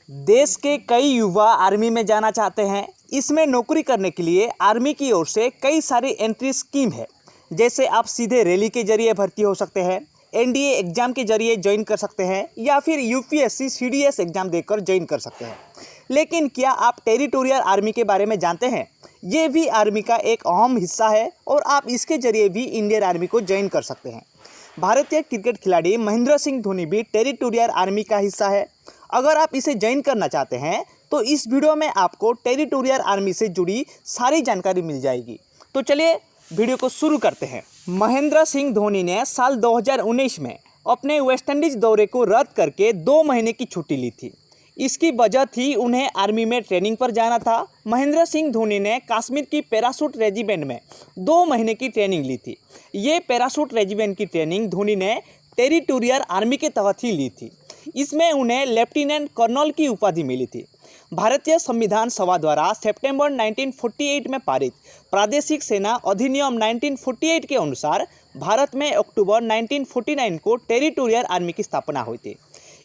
देश के कई युवा आर्मी में जाना चाहते हैं। इसमें नौकरी करने के लिए आर्मी की ओर से कई सारी एंट्री स्कीम है। जैसे आप सीधे रैली के जरिए भर्ती हो सकते हैं, एनडीए एग्ज़ाम के जरिए ज्वाइन कर सकते हैं या फिर यूपीएससी सीडीएस एग्ज़ाम देकर ज्वाइन कर सकते हैं। लेकिन क्या आप टेरिटोरियल आर्मी के बारे में जानते हैं? ये भी आर्मी का एक अहम हिस्सा है और आप इसके जरिए भी इंडियन आर्मी को ज्वाइन कर सकते हैं। भारतीय क्रिकेट खिलाड़ी महेंद्र सिंह धोनी भी टेरिटोरियल आर्मी का हिस्सा है। अगर आप इसे ज्वाइन करना चाहते हैं तो इस वीडियो में आपको टेरिटोरियल आर्मी से जुड़ी सारी जानकारी मिल जाएगी। तो चलिए वीडियो को शुरू करते हैं। महेंद्र सिंह धोनी ने साल 2019 में अपने वेस्टइंडीज दौरे को रद्द करके 2 महीने की छुट्टी ली थी। इसकी वजह थी उन्हें आर्मी में ट्रेनिंग पर जाना था। महेंद्र सिंह धोनी ने कश्मीर की पैराशूट रेजिमेंट में 2 महीने की ट्रेनिंग ली थी। ये पैराशूट रेजिमेंट की ट्रेनिंग धोनी ने टेरिटोरियल आर्मी के तहत ही ली थी। इसमें उन्हें लेफ्टिनेंट कर्नल की उपाधि मिली थी। भारतीय संविधान सभा द्वारा सितंबर 1948 में पारित प्रादेशिक सेना अधिनियम 1948 के अनुसार भारत में अक्टूबर 1949 को टेरिटोरियल आर्मी की स्थापना हुई थी।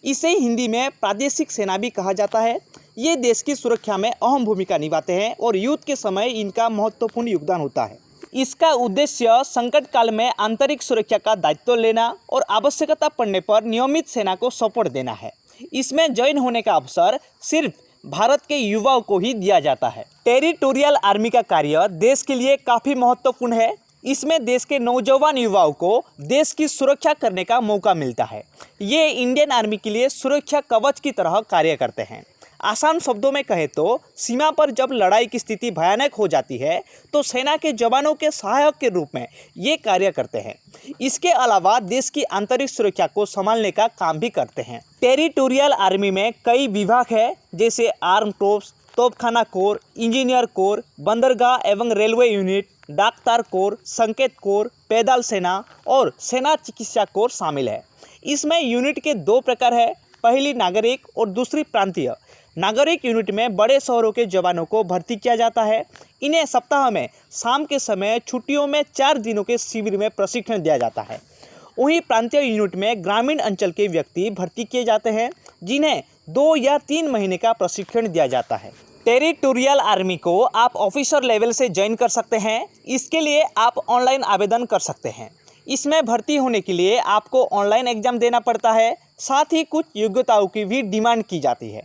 इसे हिंदी में प्रादेशिक सेना भी कहा जाता है। ये देश की सुरक्षा में अहम भूमिका निभाते हैं और युद्ध के समय इनका महत्वपूर्ण योगदान होता है। इसका उद्देश्य संकट काल में आंतरिक सुरक्षा का दायित्व लेना और आवश्यकता पड़ने पर नियमित सेना को सपोर्ट देना है। इसमें ज्वाइन होने का अवसर सिर्फ भारत के युवाओं को ही दिया जाता है। टेरिटोरियल आर्मी का कार्य देश के लिए काफ़ी महत्वपूर्ण है। इसमें देश के नौजवान युवाओं को देश की सुरक्षा करने का मौका मिलता है। ये इंडियन आर्मी के लिए सुरक्षा कवच की तरह कार्य करते हैं। आसान शब्दों में कहें तो सीमा पर जब लड़ाई की स्थिति भयानक हो जाती है तो सेना के जवानों के सहायक के रूप में ये कार्य करते हैं। इसके अलावा देश की आंतरिक सुरक्षा को संभालने का काम भी करते हैं। टेरिटोरियल आर्मी में कई विभाग हैं, जैसे आर्म फोर्स, तोपखाना कोर, इंजीनियर कोर, बंदरगाह एवं रेलवे यूनिट, डाकतार कोर, संकेत कोर, पैदल सेना और सेना चिकित्सा कोर शामिल है। इसमें यूनिट के 2 प्रकार है, पहली नागरिक और दूसरी प्रांतीय। नागरिक यूनिट में बड़े शहरों के जवानों को भर्ती किया जाता है। इन्हें सप्ताह में शाम के समय छुट्टियों में 4 दिनों के शिविर में प्रशिक्षण दिया जाता है। वहीं प्रांतीय यूनिट में ग्रामीण अंचल के व्यक्ति भर्ती किए जाते हैं, जिन्हें 2 या 3 महीने का प्रशिक्षण दिया जाता है। टेरिटोरियल आर्मी को आप ऑफिसर लेवल से ज्वाइन कर सकते हैं। इसके लिए आप ऑनलाइन आवेदन कर सकते हैं। इसमें भर्ती होने के लिए आपको ऑनलाइन एग्जाम देना पड़ता है। साथ ही कुछ योग्यताओं की भी डिमांड की जाती है।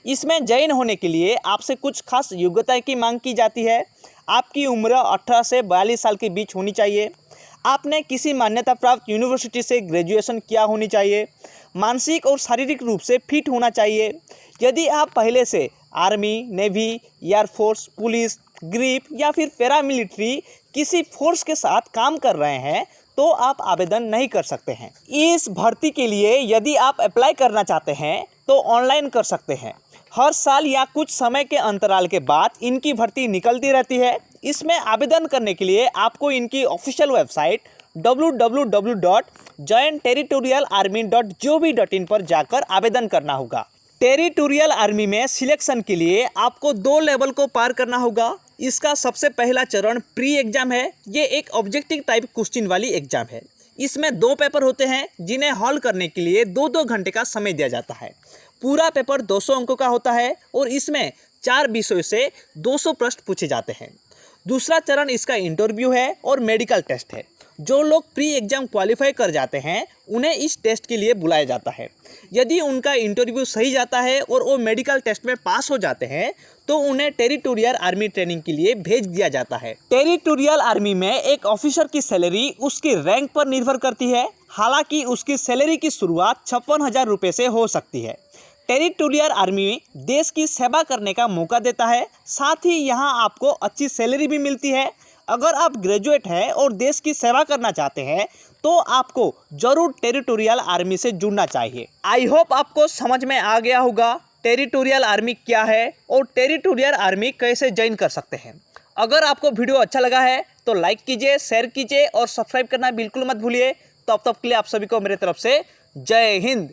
इसमें ज्वाइन होने के लिए आपसे कुछ खास योग्यता की मांग की जाती है। आपकी उम्र 18 से 42 साल के बीच होनी चाहिए। आपने किसी मान्यता प्राप्त यूनिवर्सिटी से ग्रेजुएशन किया होनी चाहिए। मानसिक और शारीरिक रूप से फिट होना चाहिए। यदि आप पहले से army, navy, air force, police, grip या फिर पैरामिलिट्री किसी फोर्स के साथ काम कर रहे हैं तो आप आवेदन नहीं कर सकते हैं। इस भर्ती के लिए यदि आप अप्लाई करना चाहते हैं तो ऑनलाइन कर सकते हैं। हर साल या कुछ समय के अंतराल के बाद इनकी भर्ती निकलती रहती है। इसमें आवेदन करने के लिए आपको इनकी ऑफिशियल वेबसाइट www.jointerritorialarmy.gov.in पर जाकर आवेदन करना होगा। टेरिटोरियल आर्मी में सिलेक्शन के लिए आपको 2 लेवल को पार करना होगा। इसका सबसे पहला चरण प्री एग्जाम है। ये एक ऑब्जेक्टिव टाइप क्वेश्चन वाली एग्जाम है। इसमें 2 पेपर होते हैं, जिन्हें हल करने के लिए 2-2 घंटे का समय दिया जाता है। पूरा पेपर 200 अंकों का होता है और इसमें 4 विषयों से 200 प्रश्न पूछे जाते हैं। दूसरा चरण इसका इंटरव्यू है और मेडिकल टेस्ट है। जो लोग प्री एग्जाम क्वालिफाई कर जाते हैं उन्हें इस टेस्ट के लिए बुलाया जाता है। यदि उनका इंटरव्यू सही जाता है और वो मेडिकल टेस्ट में पास हो जाते हैं तो उन्हें टेरिटोरियल आर्मी ट्रेनिंग के लिए भेज दिया जाता है। टेरिटोरियल आर्मी में एक ऑफिसर की सैलरी उसकी रैंक पर निर्भर करती है। हालांकि उसकी सैलरी की शुरुआत 56,000 रुपये से हो सकती है। टेरिटोरियल आर्मी देश की सेवा करने का मौका देता है। साथ ही यहाँ आपको अच्छी सैलरी भी मिलती है। अगर आप ग्रेजुएट हैं और देश की सेवा करना चाहते हैं तो आपको जरूर टेरिटोरियल आर्मी से जुड़ना चाहिए। आई होप आपको समझ में आ गया होगा टेरिटोरियल आर्मी क्या है और टेरिटोरियल आर्मी कैसे ज्वाइन कर सकते हैं। अगर आपको वीडियो अच्छा लगा है तो लाइक कीजिए, शेयर कीजिए और सब्सक्राइब करना बिल्कुल मत भूलिए। तब तक के लिए आप सभी को मेरे तरफ से जय हिंद।